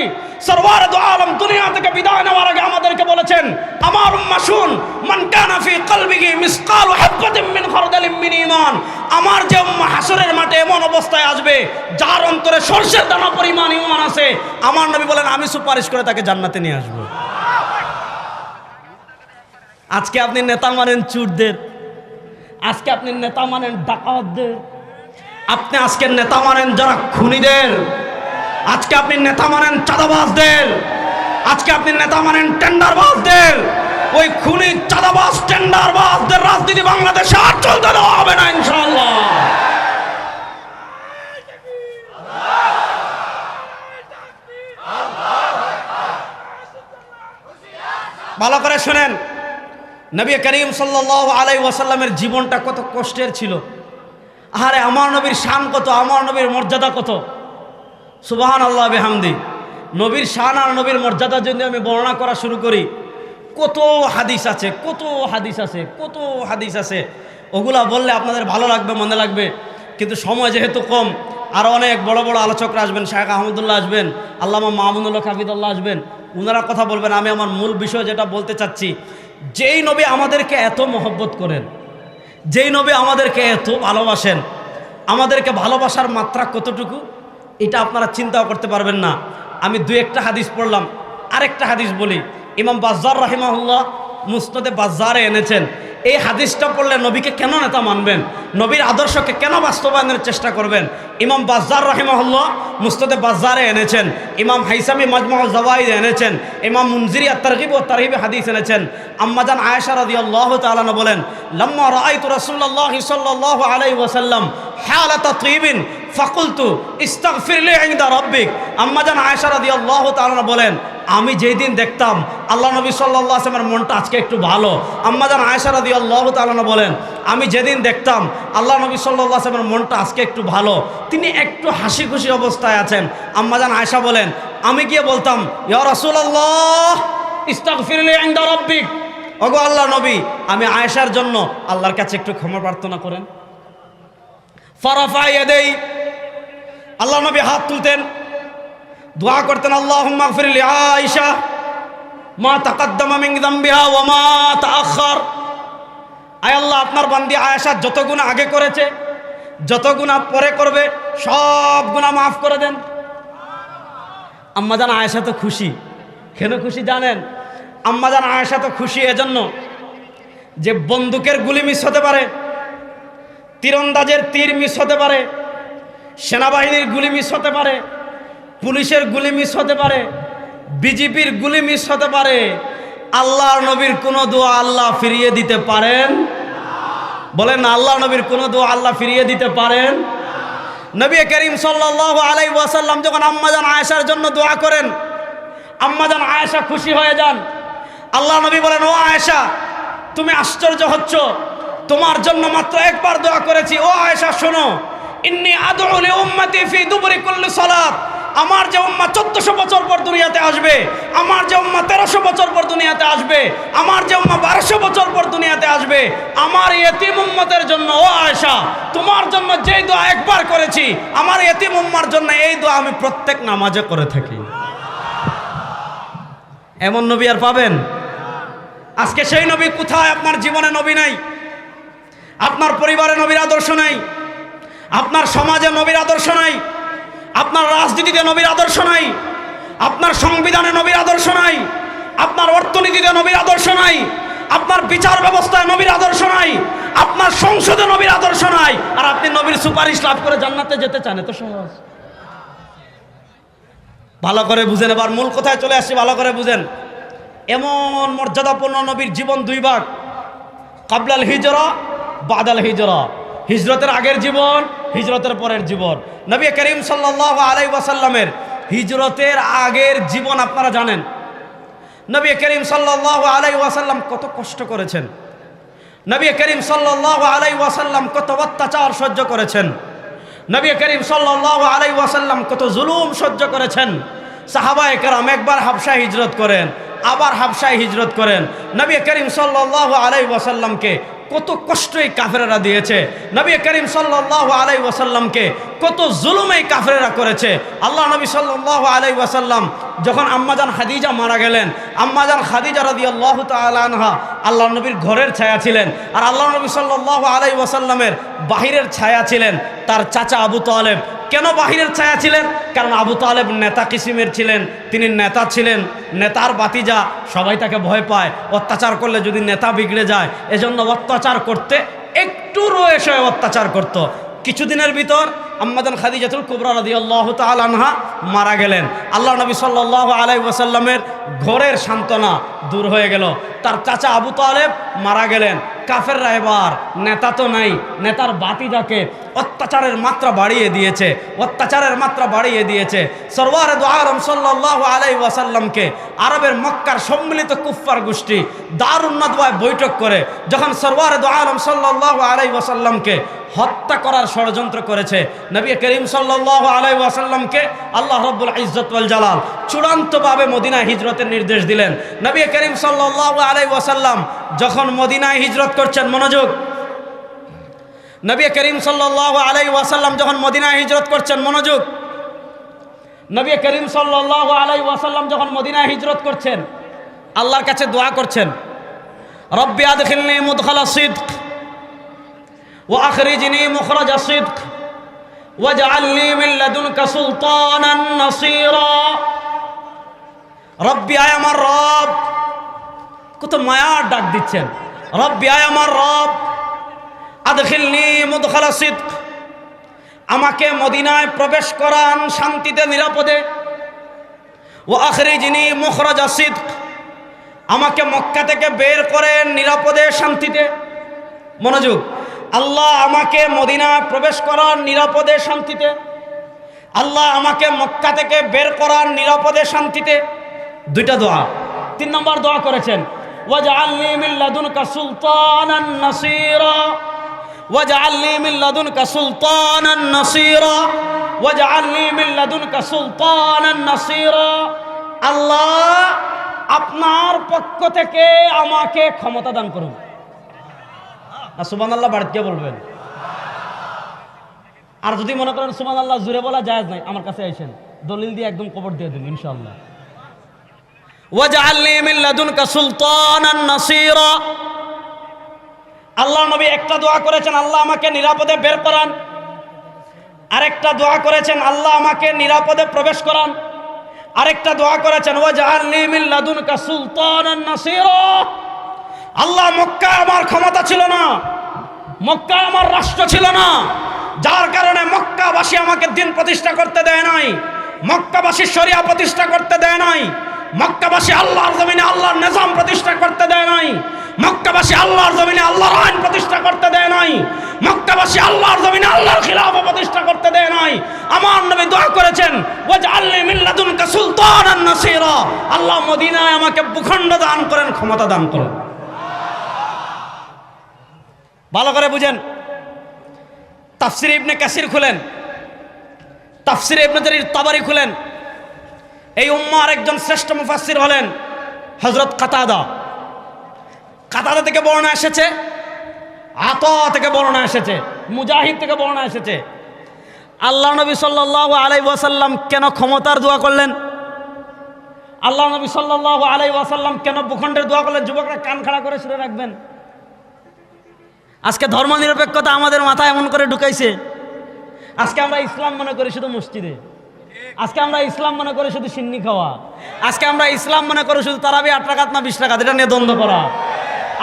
সরওয়ারে দু আলম দুনিয়া থেকে বিদায় নেওয়ার আগে আমাদেরকে বলেছেন, আমার উম্মাহ শুন, মান কানা ফি কলবিহি মিসকালু হাববাতিন মিন খারদালিন মিন ঈমান। আমার যে উম্মাহ হাসরের মাঠে এমন অবস্থায় আসবে যার অন্তরে সরষের দানা পরিমাণ ঈমান আছে, আমার নবী বলেন আমি সুপারিশ করে তাকে জান্নাতে নিয়ে আসব। আজকে আপনি নেতা মানেন চুরদের, আজকে আপনি নেতা মানেন ডাকাতদের, আপনি আজকে নেতা মানেন যারা খুনিদের, আজকে আপনি নেতা মানেন চাঁদাবাজদের, আজকে আপনি নেতা মানেন টেন্ডারবাজদের। ওই খুনি চাঁদাবাজ টেন্ডারবাজদের রাজনীতি বাংলাদেশে আর চলতে দেওয়া হবে না ইনশাআল্লাহ। ভালো করে শুনেন, নবী করিম সাল্লাল্লাহু আলাইহি ওয়াসাল্লামের জীবনটা কত কষ্টের ছিল। আরে আমার নবীর শান কত, আমার নবীর মর্যাদা কত। সুবহানাল্লাহ বিহামদি। নবীর শান আর নবীর মর্যাদা যদি আমি বর্ণনা করা শুরু করি, কত হাদিস আছে, কত হাদিস আছে, কত হাদিস আছে। ওগুলা বললে আপনাদের ভালো লাগবে, মনে লাগবে, কিন্তু সময় যেহেতু কম, আরও অনেক বড় বড় আলোচকরা আসবেন, শেখ আহমদুল্লাহ আসবেন, আল্লামা মামুনুল্লাহ হাফিদুল্লাহ আসবেন, ওনারা কথা বলবেন। আমি আমার মূল বিষয় যেটা বলতে চাচ্ছি, যেই নবী আমাদেরকে এত মহব্বত করেন, যেই নবী আমাদেরকে এত ভালোবাসেন, আমাদেরকে ভালোবাসার মাত্রা কতটুকু এটা আপনারা চিন্তাও করতে পারবেন না। আমি দুই একটা হাদিস পড়লাম, আরেকটা হাদিস বলি। ইমাম বাজ্জার রাহিমাহুল্লাহ মুসনাদে বাজ্জারে এনেছেন। এই হাদিসটা পড়লে নবীকে কেন নেতা মানবেন, নবীর আদর্শকে কেন বাস্তবায়নের চেষ্টা করবেন? ইমাম বাজ্জার রাহিমাহুল্লাহ মুসনাদে বাজ্জারে এনেছেন, ইমাম হাইসামি মাজমুউজ যাওয়াইদ এনেছেন, ইমাম মুনজিরি আত-তারগিব ওয়া তারহিব হাদিস এনেছেন। আম্মাজান আয়েশা রাদিয়াল্লাহু তাআলা বলেন, লাম্মা রাআইতু রাসূলুল্লাহ সাল্লাল্লাহু আলাইহি ওয়াসাল্লাম হালাতা তাইবিন ফাকুলতু ইস্তাগফির লি ইনদা রাব্বিক। আম্মাজান আয়েশা রাদিয়াল্লাহু তাআলা বলেন, আমি যেই দিন দেখতাম আল্লাহ নবী সাল্লাল্লাহু আলাইহি ওয়াসাল্লামের মনটা আজকে একটু ভালো, আম্মাজান আয়েশা রাদিয়াল্লাহু তাআলা বলেন, আমি যেদিন দেখতাম আল্লাহ নবী সাল্লাল্লাহু আলাইহি ওয়াসাল্লামের মনটা আজকে একটু ভালো, তিনি একটু হাসি খুশি অবস্থায় আছেন। আম্মাজান আয়েশা বলেন, আমি গিয়ে বলতাম, ইয়া রাসূলুল্লাহ ইস্তাগফির লি ইনদা রাব্বিক, ওগো আল্লাহ নবী, আমি আয়েশার জন্য আল্লাহর কাছে একটু ক্ষমা প্রার্থনা করেন। ফারাফা ইয়াদাই, আল্লাহ নবী হাত তুলতেন, দোয়া করতেন, আল্লাহুম্মা গফির লি আয়েশা মা তাকাদ্দামা মিন যামবিহা ওয়া মা তাআখার। আয় আল্লাহ, আপনার বান্দি আয়েশা যত গুনাহ আগে করেছে, যত গুনাহ পরে করবে, সব গুনাহ মাফ করে দেন। আম্মাজান আয়েশা তো খুশি। কেন খুশি জানেন? আম্মাজান আয়েশা তো খুশি এজন্য যে বন্দুকের গুলি মিস হতে পারে, তীরন্দাজের তীর মিস হতে পারে, সেনাবাহিনীর গুলি মিস হতে পারে, পুলিশের গুলি মিস হতে পারে, বিজেপির গুলি মিস হতে পারে, আল্লাহর নবীর কোনো দোয়া আল্লাহ ফিরিয়ে দিতে পারেন? বলেন না, আল্লাহ নবীর কোনো দোয়া আল্লাহ ফিরিয়ে দিতে পারেন? নবী করিম সাল্লাল্লাহু আলাইহি ওয়াসাল্লাম যখন আম্মাজান আয়েশার জন্য দোয়া করেন, আম্মাজান আয়েশা খুশি হয়ে যান। আল্লাহ নবী বলেন, ও আয়েশা, তুমি আশ্চর্য হচ্ছ, তোমার জন্য মাত্র একবার দোয়া করেছি। ও আয়েশা শোনো, ইন্নী আদউ লি উম্মতি ফি দুবুরি কুল্লি সালাত। আমার যে উম্মাহ 1400 বছর পর দুনিয়াতে আসবে, আমার যে উম্মাহ 1300 বছর পর দুনিয়াতে আসবে, আমার যে উম্মাহ 1200 বছর পর দুনিয়াতে আসবে, আমার ইয়েতিম উম্মতের জন্য, ও আয়েশা, তোমার জন্য যেই দোয়া একবার করেছি, আমার ইয়েতিম উম্মার জন্য এই দোয়া আমি প্রত্যেক নামাজে করে থাকি। এমন নবী আর পাবেন? আজকে সেই নবী কোথায়? আপনার জীবনে নবী নাই, আপনার পরিবারে নবীর আদর্শ নাই, আপনার সমাজে নবীর আদর্শ নাই, আপনার রাজনীতিতে নবীর আদর্শ নাই, আপনার সংবিধানে নবীর আদর্শ নাই, আপনার অর্থনীতিতে নবীর আদর্শ নাই, আপনার বিচার ব্যবস্থায় নবীর আদর্শ নাই, আপনার সংসদে নবীর আদর্শ নাই, আর আপনি নবীর সুপারিশ লাভ করে জান্নাতে যেতে চান? এত সহজ? ভালো করে বুঝেন, এবার মূল কোথায় চলে আসছি, ভালো করে বুঝেন। এমন মর্যাদাপূর্ণ নবীর জীবন দুই ভাগ, কাবলাল হিজরা, বাদাল হিজরা। হিজরতের আগের জীবন, হিজরতের পরের জীবন। নবী করিম সাল্লাল্লাহু আলাইহি ওয়াসাল্লামের হিজরতের আগের জীবন আপনারা জানেন। নবী করিম সাল্লাল্লাহু আলাইহি ওয়াসাল্লাম কত কষ্ট করেছেন, নবী করিম সাল্লাল্লাহু আলাইহি ওয়াসাল্লাম কত অত্যাচার সহ্য করেছেন, নবী করিম সাল্লাল্লাহু আলাইহি ওয়াসাল্লাম কত জুলুম সহ্য করেছেন। সাহাবায়ে কেরাম একবার হাবশায় হিজরত করেন, আবার হাবশায় হিজরত করেন। নবী করিম সাল্লাল্লাহু আলাইহি ওয়াসাল্লামকে কত কষ্টই কাফেররা দিয়েছে, নবী করিম সাল্লাল্লাহু আলাইহি ওয়াসাল্লামকে কত জুলুমই কাফেররা করেছে। আল্লাহ নবী সাল্লাল্লাহু আলাইহি ওয়াসাল্লাম যখন আম্মাজান খাদিজা মারা গেলেন, আম্মাজান খাদিজা রাদিয়াল্লাহু তাআলা আনহা আল্লাহ নবীর ঘরের ছায়া ছিলেন, আর আল্লাহ নবী সাল্লাল্লাহু আলাইহি ওয়াসাল্লামের বাহিরের ছায়া ছিলেন তার চাচা আবু তালেব। কেন বাহিরের ছায়া ছিলেন? কারণ আবু তালেব নেতা কিসিমের ছিলেন, তিনি নেতা ছিলেন, নেতার বাতিজা, সবাই তাকে ভয় পায়, অত্যাচার করলে যদি নেতা বিগড়ে যায়, এজন্য অত্যাচার করতে একটু রয়েছে অত্যাচার করত। কিছুদিনের ভিতর আম্মাজান খাদিজাতুল কুবরা রাদিয়াল্লাহু তাআলা আনহা মারা গেলেন। আল্লাহ নবী সাল্লাল্লাহু আলাইহি ওয়াসাল্লামের ঘরের সান্ত্বনা দূর হয়ে গেল। তার চাচা আবু তালেব মারা গেলেন। কাফেররা এবার নেতা তো নাই, নেতার বাতিজাকে অত্যাচারের মাত্রা বাড়িয়ে দিয়েছে, অত্যাচারের মাত্রা বাড়িয়ে দিয়েছে। সরওয়ারে দু আলম সাল্লাল্লাহু আলাইহি ওয়াসাল্লামকে আরবের মক্কার সম্মিলিত কুফফার গোষ্ঠী দারুন নাদওয়ায় বৈঠক করে যখন সরওয়ারে দু আলম সাল্লাল্লাহু আলাইহি ওয়াসাল্লামকে হত্যা করার ষড়যন্ত্র করেছে, নবী করিম সাল্লাল্লাহু আলাইহি ওয়াসাল্লামকে আল্লাহ রাব্বুল ইজ্জত ওয়াল জালাল চূড়ান্তভাবে মদিনায় হিজরতের নির্দেশ দিলেন। নবী করিম সাল্লাল্লাহু আলাইহি ওয়াসাল্লাম যখন মদিনায় হিজরত করছেন, মনোযোগ, নবী করিম সাল্লাল্লাহু আলাইহি ওয়াসাল্লাম যখন মদিনায় হিজরত করছেন, মনোযোগ, নবী করিম সাল্লাল্লাহু আলাইহি ওয়াসাল্লাম যখন মদিনায় হিজরত করছেন, আল্লাহর কাছে দোয়া করছেন, রব্বি আদখিলনি মুদখালা সিদক ওয়া আখরিজনি মুখরাজা সিদক ওয়াজআলনি মিন লাদুনকা সুলতানান নাসীরা। রব্বি, আয় আমার রব, কত মায়ার ডাক দিচ্ছেন, রব্বি আয় আমার রব, আদখিলনি মুদখালা সিদক, আমাকে মদিনায় প্রবেশ করান শান্তিতে নিরাপদে, ওয়া আখরিজনি মুখরাজা সিদক, আমাকে মক্কা থেকে বের করেন নিরাপদে শান্তিতে। মনোযোগ, আল্লাহ আমাকে মদিনায় প্রবেশ করান নিরাপদে শান্তিতে, আল্লাহ আমাকে মক্কা থেকে বের করান নিরাপদে শান্তিতে। দুইটা দোয়া। 3 নম্বর দোয়া করেছেন, ওয়াজআলনি মিন লাদুনকা সুলতানান নাসীরা, ওয়াজআলনি মিন লাদুনকা সুলতানান নাসীরা, ওয়াজআলনি মিন লাদুনকা সুলতানান নাসীরা। আল্লাহ আপনার পক্ষ থেকে আমাকে ক্ষমতা দান করুন। সুবহানাল্লাহ বাড়িতে বলবেন। আর যদি মনে করেন সুবহানাল্লাহ জুড়ে বলা জায়েজ নাই, আমার কাছে আইসেন, দলিল দিয়ে একদম কবর দিয়ে দিন ইনশাআল্লাহ। ওয়াজআলনি মিন লাদুনকা সুলতানান নাসীরা। আল্লাহ নবী একটা দোয়া করেছেন, আল্লাহ আমাকে নিরাপদে বের করান। আরেকটা দোয়া করেছেন, আল্লাহ আমাকে নিরাপদে প্রবেশ করান। আরেকটা দোয়া করেছেন, ওয়াজআলনি মিন লাদুনকা সুলতানান নাসীরা। আল্লাহ, মক্কায় আমার ক্ষমতা ছিল না, মক্কায় আমার রাষ্ট্র ছিল না, যার কারণে মক্কাবাসী আমাকে দিন প্রতিষ্ঠা করতে দেয় নাই, মক্কাবাসী শরিয়া প্রতিষ্ঠা করতে দেয় নাই, মক্কাবাসী আল্লাহর জমিনে আল্লাহর নিজাম প্রতিষ্ঠা করতে দেয় নাই, মক্কাবাসী আল্লাহর জমিনে আল্লাহর আইন প্রতিষ্ঠা করতে দেয় নাই, মক্কাবাসী আল্লাহর জমিনে আল্লাহর খিলাফত প্রতিষ্ঠা করতে দেয় নাই। আমার নবী দোয়া করেছেন, ওয়াজআলনি মিন লাদুনকা সুলতানান নাসীরা। আল্লাহ মদিনায় আমাকে ভূখণ্ড দান করেন, ক্ষমতা দান করেন। ভালো করে বুঝেন। তাফসির ইবনে কাসির খুলেন, তাফসির ইবনে জারির তাবারি খুলেন। এই উম্মার একজন শ্রেষ্ঠ মুফাসসির হলেন হযরত কাতাদা। কাতাদা থেকে বর্ণনা এসেছে, আতা থেকে বর্ণনা এসেছে, মুজাহিদ থেকে বর্ণনা এসেছে। আল্লাহ নবী সাল্লাল্লাহু আলাইহি ওয়াসাল্লাম কেন ক্ষমতার দোয়া করলেন? আল্লাহ নবী সাল্লাল্লাহু আলাইহি ওয়াসাল্লাম কেন ভূখণ্ডের দোয়া করলেন? যুবকরা কান খাড়া করে শুনে রাখবেন। আজকে ধর্মনিরপেক্ষতা আমাদের মাথায় এমন করে ঢুকাইছে, আজকে আমরা ইসলাম মনে করি শুধু মসজিদে, আজকে আমরা ইসলাম মনে করি শুধু সিন্নি খাওয়া, আজকে আমরা ইসলাম মনে করি শুধু তারাবি 8 রাকাত না 20 রাকাত, এটা নিয়ে দ্বন্দ্ব করা।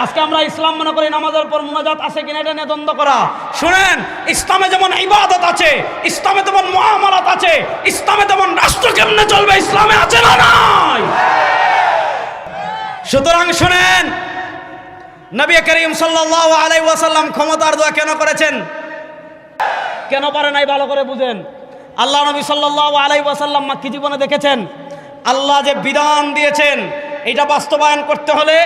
আজকে আমরা ইসলাম মনে করি নামাজের পর মুনাজাত আছে কিনা, এটা নিয়ে দ্বন্দ্ব করা। শুনেন, ইসলামে যেমন ইবাদত আছে, ইসলামে তেমন মুআমালাত আছে, ইসলামে তেমন রাষ্ট্র কেমনে চলবে ইসলামে আছে না নাই? সুতরাং শুনেন, নবী করিম সাল্লাল্লাহু আলাইহি ওয়াসাল্লাম ক্ষমতার দোয়া কেন করেছেন, কেন পারে নাই, ভালো করে বুঝেন। আল্লাহ নবী সাল্লাল্লাহু আলাইহি ওয়াসাল্লাম মাক্কি জীবনে দেখেছেন, আল্লাহ যে বিধান দিয়েছেন এটা বাস্তবায়ন করতে হলে,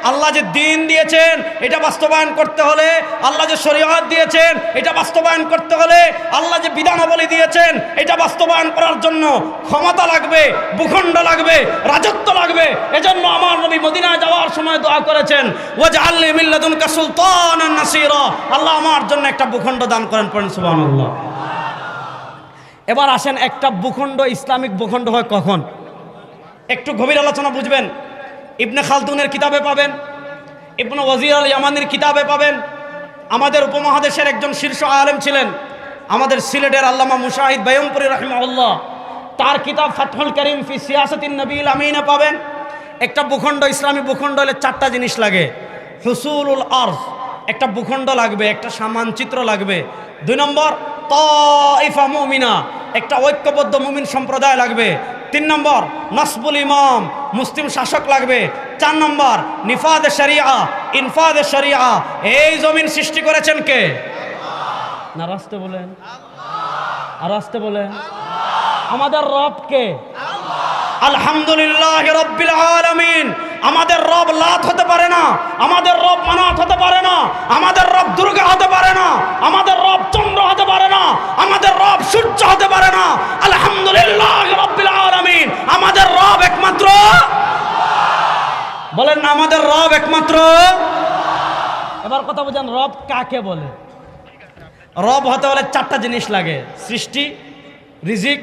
আল্লাহ যে দ্বীন দিয়েছেন এটা বাস্তবায়ন করতে হলে, আল্লাহ যে শরীয়ত দিয়েছেন এটা বাস্তবায়ন করতে হলে, আল্লাহ যে বিধানাবলী দিয়েছেন এটা বাস্তবায়ন করার জন্য ক্ষমতা লাগবে, ভূখণ্ড লাগবে, রাজত্ব লাগবে। এজন্য আমার নবী মদিনায় যাওয়ার সময় দোয়া করেছেন, ওয়াজআলনি মিন লাদুনকা সুলতানান নাসীরা। আল্লাহ আমার জন্য একটা ভূখণ্ড দান করেন, পড়েন সুবহানাল্লাহ। এবার আসেন, একটা ভূখণ্ড ইসলামিক ভূখণ্ড হয় কখন? একটু গভীর আলোচনা বুঝবেন। ইবনে খালদুনের কিতাবে পাবেন, ইবনে ওয়াজির আল ইয়ামানির কিতাবে পাবেন। আমাদের উপমহাদেশের একজন শীর্ষ আলেম ছিলেন, আমাদের সিলেটের আল্লামা মুশাহিদ বায়ুমপুরি রাহিমাহুল্লাহ, তার কিতাব ফাতহুল করিম ফি সিয়াসাতিন নবীল আমিনে পাবেন। একটা ভূখণ্ড, ইসলামী ভূখণ্ড হলে 4টা জিনিস লাগে। হুসুলুল আরজ, একটা ভূখণ্ড লাগবে, একটা মানচিত্র লাগবে। 2 নম্বর তাইফা মুমিনা, একটা ঐক্যবদ্ধ মুমিন সম্প্রদায় লাগবে। 3 নম্বর নাসবুল ইমাম, মুসলিম শাসক লাগবে। 4 নম্বর নিফাদে শরিয়া, ইনফাদে শরিয়া। এই জমিন সৃষ্টি করেছেন কে? না রাস্তে বলেন, আর রাস্তে বলেন, আমাদের রব কে? আলহামদুলিল্লাহ রাব্বিল আলামিন। আমাদের রব লাত হতে পারে না, আমাদের রব মানাত হতে পারে না, আমাদের রব দুর্গা হতে পারে না, আমাদের রব চন্দ্র হতে পারে না, আমাদের রব সূর্য হতে পারে না। আলহামদুলিল্লাহ রাব্বিল আলামিন। আমাদের রব একমাত্র, বলেন না, আমাদের রব একমাত্র। এবার কথা বুঝেন, রব কাকে বলে? রব হতে হলে চারটা জিনিস লাগে: সৃষ্টি, রিজিক,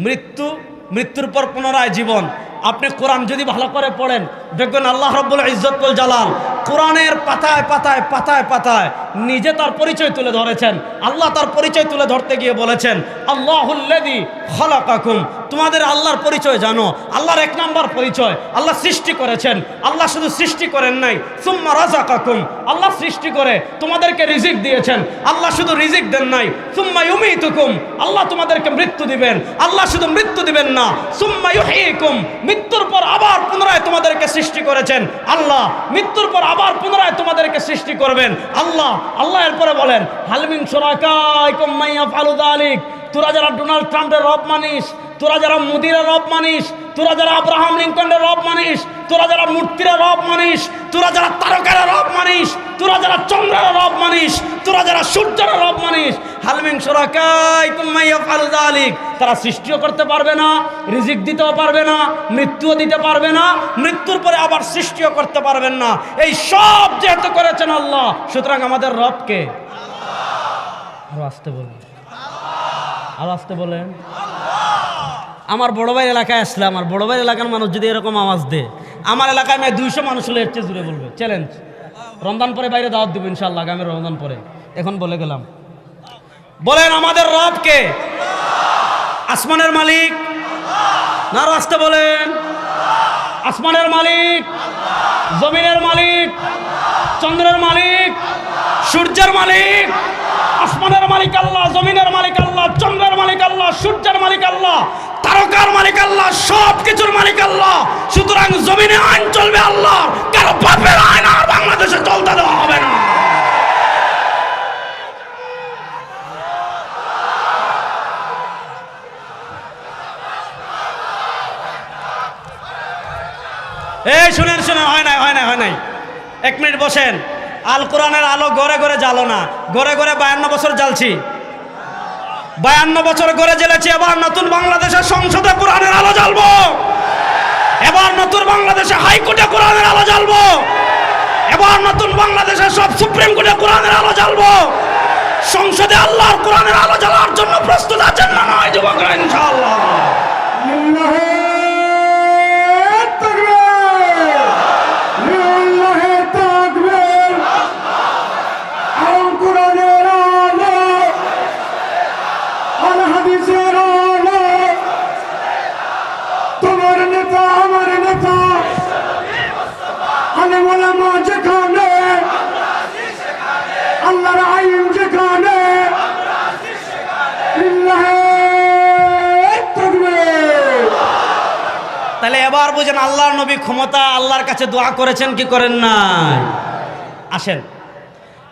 মৃত্যু, মৃত্যুর পর পুনরায় জীবন। আপনি কোরআন যদি ভালো করে পড়েন দেখবেন আল্লাহ রাব্বুল ইজ্জত ওয়াল জালাল কোরআনের পাতায় পাতায় পাতায় পাতায় নিজে তার পরিচয় তুলে ধরেছেন। আল্লাহ তার পরিচয় তুলে ধরতে গিয়ে বলেছেন, আল্লাহুল্লাযী খালাকাকুম। তোমাদের আল্লাহর পরিচয় জানো? আল্লাহর এক নাম্বার পরিচয়, আল্লাহ সৃষ্টি করেছেন। আল্লাহ শুধু সৃষ্টি করেন নাই, সুম্মা রাযাকাকুম। আল্লাহ সৃষ্টি করে তোমাদেরকে রিজিক দিয়েছেন। আল্লাহ শুধু রিজিক দেন নাই, সুম্মা ইউমীতুকুম। আল্লাহ তোমাদেরকে মৃত্যু দিবেন। আল্লাহ শুধু মৃত্যু দিবেন না, সুম্মা ইউহয়িকুম। মৃত্যুর পর আবার পুনরায় তোমাদেরকে সৃষ্টি করেছেন আল্লাহ। মৃত্যুর পর আবার পুনরায় তোমাদেরকে সৃষ্টি করবেন আল্লাহ। আল্লাহ এরপরে বলেন, হাল মিন শুরাকাইকুম মান ইয়াফআলু যালিক। তোরা যারা ডোনাল্ড ট্রাম্পের রব মানিস, তোরা যারা মোদির রব মানিস, তোরা যারা আব্রাহাম লিঙ্কনের রব মানিস, তোরা যারা মূর্তির রব মানিস, তোরা যারা তারকার রব মানিস, তোরা যারা চন্দ্রের রব মানিস, তোরা যারা সূর্যের রব মানিস, হাল মিন শুরাকাইকুম মান ইয়াফআলু যালিক। তারা সৃষ্টিও করতে পারবে না, রিজিক দিতেও পারবে না, মৃত্যুও দিতে পারবে না, মৃত্যুর পরে আবার সৃষ্টিও করতে পারবেন না। এই সব যেহেতু করেছেন আল্লাহ, সুতরাং আমাদের রবকে আরো আসতে বলেন, আরো আসতে বলেন। আমার বড় ভাইয়ের এলাকায় আসলে, আমার বড় ভাইয়ের এলাকার মানুষ যদি এরকম আওয়াজ দেয়, আমার এলাকায় 200 মানুষ হলে এর চেয়ে জুড়ে বলবে। চ্যালেঞ্জ। রমজান পরে বাইরে দাওয়াত দিব ইনশাআল্লাহ, আগামী রমজান পরে। এখন বলে গেলাম, বলেন আমাদের রব কে? আসমানের মালিক না? আরো আসতে বলেন। আসমানের মালিক, জমিনের মালিক, চন্দ্রের মালিক, সূর্যের মালিক। আসমানের মালিক আল্লাহ, জমিনের মালিক আল্লাহ, চন্দ্রের মালিক আল্লাহ, সূর্যের মালিক আল্লাহ, তারকার মালিক আল্লাহ, সব কিছুর মালিক আল্লাহ। সুতরাং জমিনে আইন চলবে আল্লাহ, কারো বাপের আইন আর বাংলাদেশে চলতে দেওয়া হবে না। এই শুনেন শুনেন, হয় নাই হয় নাই হয় নাই, 1 মিনিট বসেন। আল কোরআনের আলো ঘরে ঘরে জ্বালো না, ঘরে ঘরে 52 বছর জ্বালছি, 52 বছর ঘরে জ্বেলেছি। এবার নতুন বাংলাদেশের সংসদে কোরআনের আলো জ্বালবো। এবার নতুন বাংলাদেশে হাইকোর্টে কোরআনের আলো জ্বালবো। এবার নতুন বাংলাদেশের সব সুপ্রিম কোর্টে কোরআনের আলো জ্বালবো। সংসদে আল্লাহর কোরআনের আলো জ্বালার জন্য প্রস্তুত আছেন না নয় যুবকরা? ইনশাআল্লাহ। তাহলে এবার বুঝেন আল্লাহর নবী ক্ষমতা আল্লাহর কাছে দোয়া করেছেন কি করেন নাই? আসেন,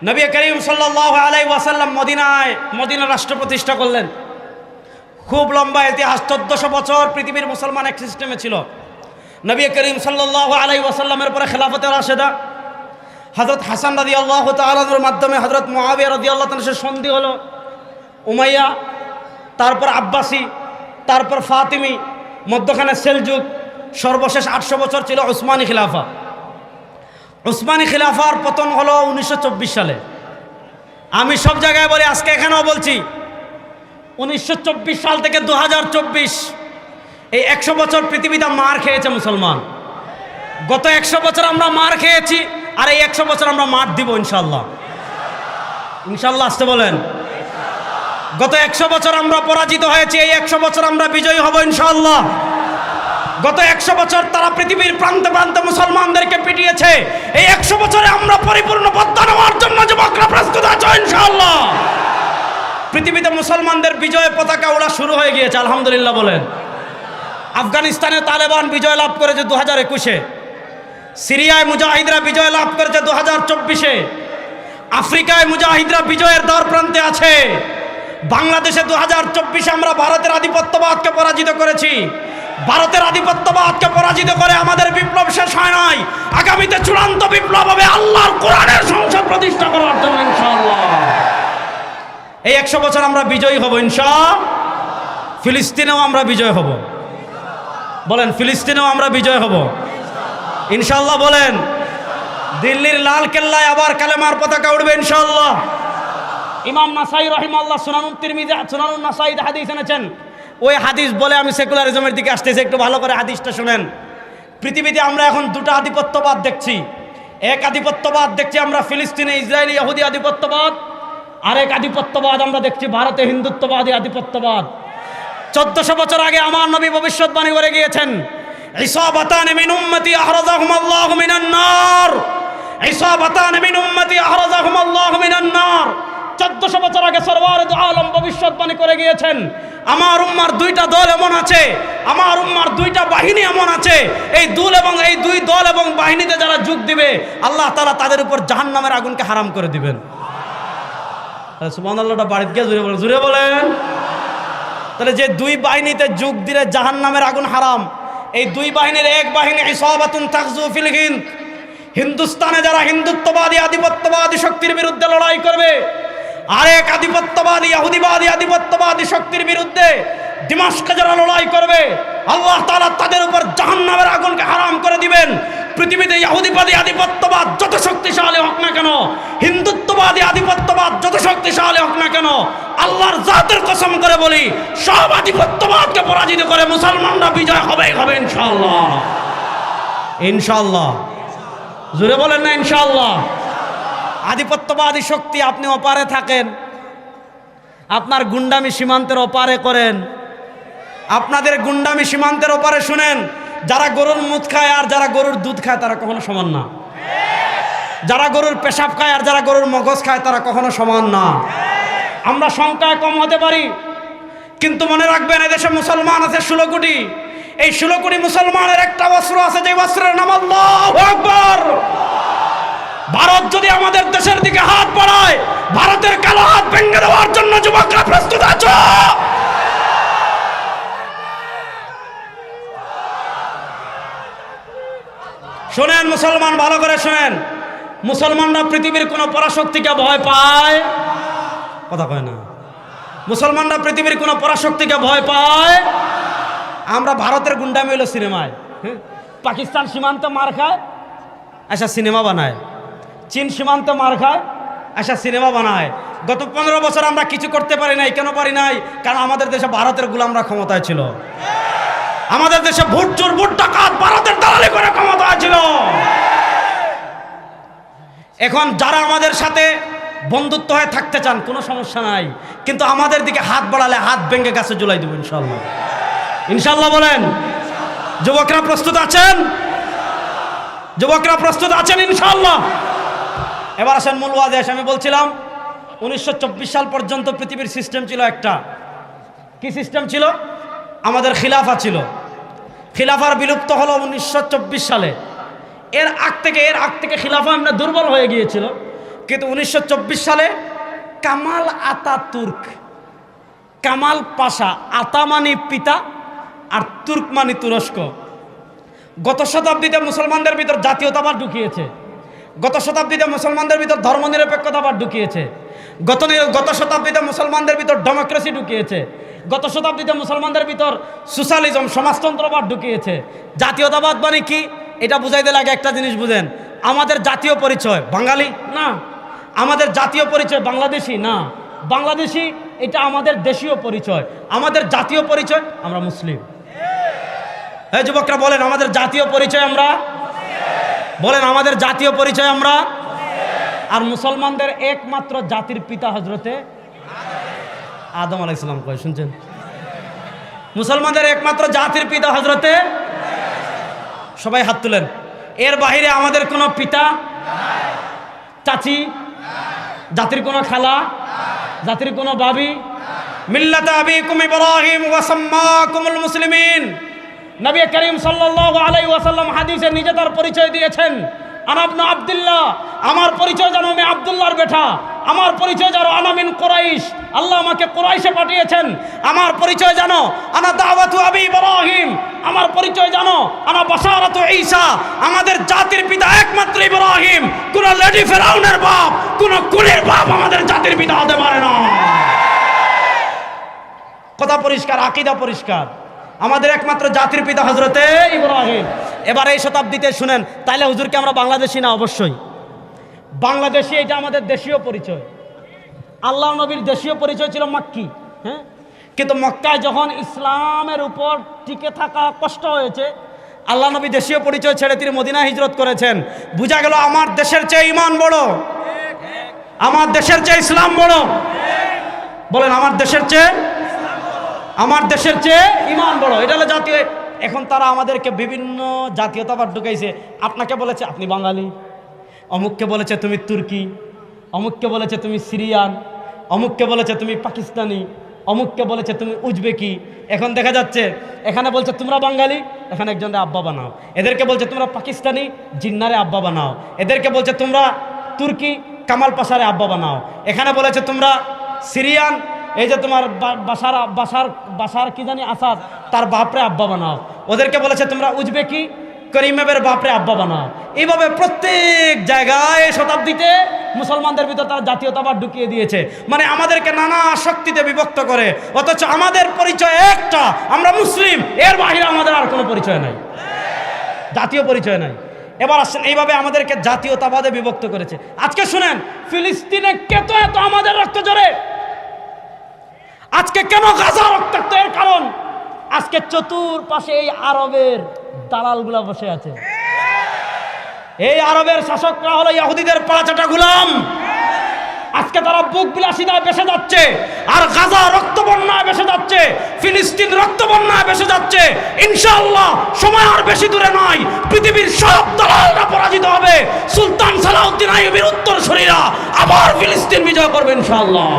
নবী করিম সাল্লাল্লাহু আলাইহি ওয়াসাল্লাম মদিনা রাষ্ট্র প্রতিষ্ঠা করলেন। খুব লম্বা ইতিহাস, 1400 বছর পৃথিবীর মুসলমান এক সিস্টেমে ছিল। নবী করিম সাল্লাল্লাহু আলাইহি ওয়াসাল্লামের পরে খেলাফতে রাশেদা হযরত হাসান রাদিয়াল্লাহু তাআলা এর মাধ্যমে হযরত মুআবিয়া রাদিয়াল্লাহু তাআলার সাথে সন্ধি হলো। উমাইয়া, তারপর আব্বাসি, তারপর ফাতিমি, মধ্যখানে সেলজুক, সর্বশেষ 800 বছর ছিল উসমানী খিলাফা। উসমানী খিলাফার পতন হলো 1924 সালে। আমি সব জায়গায় বলি, আজকে এখানেও বলছি, 1924 সাল থেকে 2024 এই 100 বছর পৃথিবীতে মার খেয়েছে মুসলমান। গত 100 বছর আমরা মার খেয়েছি, আর এই 100 বছর আমরা মার দিব ইনশাআল্লাহ। ইনশাআল্লাহ আসতে বলেন। গত 100 বছর আমরা পরাজিত হয়েছি, এই 100 বছর আমরা বিজয়ী হব ইনশাআল্লাহ। গত 100 বছর তারা পৃথিবীর প্রান্তে প্রান্তে মুসলমানদেরকে পিটিয়েছে, এই 100 বছরে আমরা পরিপূর্ণ বদলা নেওয়ার জন্য যুবকরা প্রস্তুত আছো ইনশাআল্লাহ। পৃথিবীতে মুসলমানদের বিজয়ের পতাকা ওড়া শুরু হয়ে গিয়েছে, আলহামদুলিল্লাহ বলেন। আফগানিস্তানে তালেবান বিজয় লাভ করেছে 2021-এ, সিরিয়ায় মুজাহিদরা বিজয় লাভ করেছে 2024-এ, আফ্রিকায় মুজাহিদরা বিজয়ের দ্বার প্রান্তে আছে। বাংলাদেশে 2024-এ আমরা ভারতের আধিপত্যবাদকে পরাজিত করেছি। ভারতের আধিপত্যবাদকে পরাজিত করে আমাদের বিপ্লব শেষ হয় নাই। আগামীতে চূড়ান্ত বিপ্লব হবে আল্লাহর কোরআনের সংসদ প্রতিষ্ঠা করার জন্য ইনশাআল্লাহ। এই 100 বছর আমরা বিজয়ী হব ইনশাআল্লাহ। ফিলিস্তিনেও আমরা বিজয় হব, বলেন ফিলিস্তিনেও আমরা বিজয় হব ইনশাআল্লাহ বলেন। দিল্লির লাল কেল্লায় আবার কালেমার পতাকা উঠবে ইনশাআল্লাহ। ইমাম নাসাই রাহিমাহুল্লাহ সুনানুত তিরমিজি সুনানুন নাসাইতে হাদিস এনেছেন। ওই হাদিস বলে আমি সেকুলারিজমের দিকে আসতেছি, একটু ভালো করে হাদিসটা শুনেন। পৃথিবীতে আমরা এখন দুটো আধিপত্যবাদ দেখছি। এক আধিপত্যবাদ দেখছি আমরা ফিলিস্তিনে ইসরায়েলি ইহুদি আধিপত্যবাদ, আরেক আধিপত্যবাদ আমরা দেখছি ভারতে হিন্দুত্ববাদী আধিপত্যবাদ। 1400 বছর আগে আমার নবী ভবিষ্যৎবাণী করে গিয়েছেন, ইসাবাতান মিন উম্মতি আহরাজাহুমুল্লাহু মিনান নার, ইসাবাতান মিন উম্মতি আহরাজাহুমুল্লাহু মিনান নার। 1400 বছর আগে সরওয়ারে দু আলম ভবিষ্যৎবাণী করে গিয়েছেন, আমার উম্মার দুইটা দল এমন আছে, আমার উম্মার দুইটা বাহিনী এমন আছে, এই দুই দল এবং বাহিনীতে যারা যোগ দিবে আল্লাহ তাআলা তাদের উপর জাহান্নামের আগুনকে হারাম করে দিবেন। সুবহানাল্লাহটা বাড়িতে গিয়ে জুড়ে বলেন। তাহলে যে দুই বাহিনীতে যোগ দিলে জাহান্নামের আগুন হারাম, এই দুই বাহিনীর এক বাহিনী ইসাবাতুন তাগজু ফিল হিন্দ, হিন্দুস্তানে যারা হিন্দুত্ববাদী আধিপত্যবাদী শক্তির বিরুদ্ধে লড়াই করবে, আরেক আধিপত্যবাদী ইহুদিবাদী আধিপত্যবাদী শক্তির বিরুদ্ধে দিমাশকে যারা লড়াই করবে আল্লাহ তাআলা তাদের উপর জাহান্নামের আগুনকে হারাম করে দিবেন। পৃথিবীতে ইহুদিবাদী আধিপত্যবাদ যত শক্তিশালী হোক না কেন, হিন্দুত্ববাদী আধিপত্যবাদ যত শক্তিশালী হোক না কেন, আল্লাহর জাতের কসম করে বলি সব আধিপত্যবাদকে পরাজিত করে মুসলমানরা বিজয় হবে ইনশাআল্লাহ। ইনশাআল্লাহ জোরে বলেন না ইনশাআল্লাহ। আধিপত্যবাদী শক্তি, আপনি ওপারে থাকেন, আপনার গুন্ডামি সীমান্তের ওপারে করেন, আপনাদের গুন্ডামি সীমান্তের ওপারে শুনেন, যারা গরুর মুদ খায় আর যারা গরুর দুধ খায় তারা কখনো সমান না, যারা গরুর পেশাব খায় আর যারা গরুর মগজ খায় তারা কখনো সমান না। আমরা সংখ্যায় কম হতে পারি, কিন্তু মনে রাখবেন এদেশে মুসলমান আছে 16 কোটি। এই 16 কোটি মুসলমানের একটা অস্ত্র আছে, যে অস্ত্রের নাম আল্লাহু আকবার। ভারত যদি আমাদের দেশের দিকে হাত বাড়ায়, ভারতের কালো হাত ভেঙে দেওয়ার জন্য যুবকরা প্রস্তুত আছো? শোনেন মুসলমান, ভালো করে শোনেন, মুসলমানরা পৃথিবীর কোন পরাশক্তিকে ভয় পায়? কথা কয় না। মুসলমানরা পৃথিবীর কোন পরাশক্তিকে ভয় পায়? আমরা ভারতের গুন্ডামি হলো সিনেমায়, পাকিস্তান সীমান্তে মার খায় আচ্ছা সিনেমা বানায়, চীন সীমান্তে মার খায় আচ্ছা সিনেমা বানায়। গত 15 বছর আমরা কিছু করতে পারি নাই। কেন পারি নাই? কারণ আমাদের দেশে ভারতের গোলামরা ক্ষমতায় ছিল, আমাদের দেশে ভোট চোর ভোট ডাকাত ভারতের দালালি করে ক্ষমতায় ছিল। এখন যারা আমাদের সাথে বন্ধুত্ব হয়ে থাকতে চান কোনো সমস্যা নাই, কিন্তু আমাদের দিকে হাত বাড়ালে হাত ভেঙে গাছে ঝুলাই দেবো ইনশাআল্লাহ। ইনশাআল্লাহ বলেন। যুবকরা প্রস্তুত আছেন? যুবকরা প্রস্তুত আছেন ইনশাআল্লাহ? এবার আসেন মূল ওয়াজে। আমি বলছিলাম 1924 সাল পর্যন্ত পৃথিবীর সিস্টেম ছিল একটা। কি সিস্টেম ছিল? আমাদের খিলাফা ছিল। খিলাফার বিলুপ্ত হলো 1924 সালে। এর আগ থেকে খিলাফা এমনি দুর্বল হয়ে গিয়েছিল, কিন্তু 1924 সালে কামাল আতাতুর্ক, কামাল পাশা, আতা মানে পিতা আর তুর্ক মানে তুরস্ক, গত শতাব্দীতে মুসলমানদের ভিতর জাতীয়তাবাদ ঢুকিয়েছে, গত শতাব্দীতে মুসলমানদের ভিতর ধর্মনিরপেক্ষতাবাদ ঢুকিয়েছে, গত শতাব্দীতে মুসলমানদের ভিতর ডেমোক্রেসি ঢুকিয়েছে, গত শতাব্দীতে মুসলমানদের ভিতর সোশ্যালিজম সমাজতন্ত্রবাদ ঢুকিয়েছে। জাতীয়তাবাদ মানে কি এটা বুঝাইতে লাগে একটা জিনিস বুঝেন, আমাদের জাতীয় পরিচয় বাঙালি না, আমাদের জাতীয় পরিচয় বাংলাদেশি না, বাংলাদেশি এটা আমাদের দেশীয় পরিচয়, আমাদের জাতীয় পরিচয় আমরা মুসলিম। হ্যাঁ যুবকরা বলেন আমাদের জাতীয় পরিচয় আমরা, বলেন আমাদের জাতীয় পরিচয় আমরা। আর মুসলমানদের একমাত্র জাতির পিতা হজরতে আদম আলাইহিস সালাম। কয় শুনছেন? মুসলমানদের একমাত্র জাতির পিতা হজরতে, সবাই হাত তুলেন। এর বাহিরে আমাদের কোনো পিতা চাচি, জাতির কোনো খালা, জাতির কোনো ভাবি। মিল্লাতা আবিকুম ইব্রাহিম ওয়া সাম্মাকুমুল মুসলিমিন। নবী করিম সাল্লাল্লাহু আলাইহি ওয়াসাল্লাম হাদিসে নিজে তার পরিচয় দিয়েছেন, আনা ইবনে আব্দুল্লাহ, আমার পরিচয় জানো আমি আব্দুল্লাহর বেটা, আমার পরিচয় জানো আনা মিন কুরাইশ, আল্লাহ আমাকে কুরাইশে পাঠিয়েছেন। আমার পরিচয় জানো আনা দাওয়াতু আবি ইব্রাহিম, আমার পরিচয় জানো আনা বাশারাতু ঈসা। আমাদের জাতির পিতা একমাত্র ইব্রাহিম, কোন লেডি ফেরাউনের বাপ, কোন কুলির বাপ আমাদের জাতির পিতা হতে পারে না। কথা পরিষ্কার, আকীদা পরিষ্কার। আমাদের একমাত্র জাতির পিতা হজরতে ইব্রাহিম। এবার এই শতাব্দীতে শুনেন, তাইলে হুজুরকে আমরা বাংলাদেশি না? অবশ্যই বাংলাদেশি, এটা আমাদের দেশীয় পরিচয়। আল্লাহ নবীর দেশীয় পরিচয় ছিল মাক্কি, হ্যাঁ, কিন্তু মক্কায় যখন ইসলামের উপর টিকে থাকা কষ্ট হয়েছে, আল্লাহ নবী দেশীয় পরিচয় ছেড়ে তিনি মদিনা হিজরত করেছেন। বোঝা গেল আমার দেশের চেয়ে ঈমান বড়, আমার দেশের চেয়ে ইসলাম বড়। বলেন আমার দেশের চেয়ে ঈমান বড়। এটা হলো জাতীয়। এখন তারা আমাদেরকে বিভিন্ন জাতীয়তাবাদ ঢুকাইছে। আপনাকে বলেছে আপনি বাঙালি, অমুককে বলেছে তুমি তুর্কি, অমুককে বলেছে তুমি সিরিয়ান, অমুককে বলেছে তুমি পাকিস্তানি, অমুককে বলেছে তুমি উজবেকি। এখন দেখা যাচ্ছে এখানে বলছে তোমরা বাঙালি, এখানে একজনের আব্বা বানাও। এদেরকে বলছে তোমরা পাকিস্তানি, জিন্নারে আব্বা বানাও। এদেরকে বলছে তোমরা তুর্কি, কামাল পাশারে আব্বা বানাও। এখানে বলেছে তোমরা সিরিয়ান, এই যে তোমার বাসার কি জানি আসাদ, তার বাপরে আব্বা বানাও। ওদেরকে বলেছে তোমরা উজবেকি, করিমেবের বাপরে আব্বা বানাও। এইভাবে প্রত্যেক জায়গায় শতাব্দীতে মুসলমানদের ভিতর তারা জাতীয়তাবাদ ঢুকিয়ে দিয়েছে। মানে আমাদেরকে নানা শক্তিতে বিভক্ত করে, অথচ আমাদের পরিচয় একটা, আমরা মুসলিম। এর বাহিরে আমাদের আর কোনো পরিচয় নাই, জাতীয় পরিচয় নাই। এবার আসছেন এইভাবে আমাদেরকে জাতীয়তাবাদে বিভক্ত করেছে। আজকে শুনেন, ফিলিস্তিনে এত আমাদের রক্ত ঝরে, আজকে কেন গাজা রক্তাক্ত? এর কারণ আজকে চতুর্পাশে এই আরবের দালালগুলা বসে আছে। এই আরবের শাসকরা হলো ইহুদিদের পাঁচাটা গোলাম। আজকে তারা বুক বিলাসিতায় বেসে যাচ্ছে, আর গাজা রক্তবন্যায় বেসে যাচ্ছে, ফিলিস্তিন রক্তবন্যায় বেসে যাচ্ছে। ইনশাআল্লাহ সময় আর বেশি দূরে নয়, পৃথিবীর সব দালালরা পরাজিত হবে। সুলতান সালাউদ্দিন আইয়ুবীর উত্তরসূরিরা আবার ফিলিস্তিন বিজয় করবে ইনশাআল্লাহ।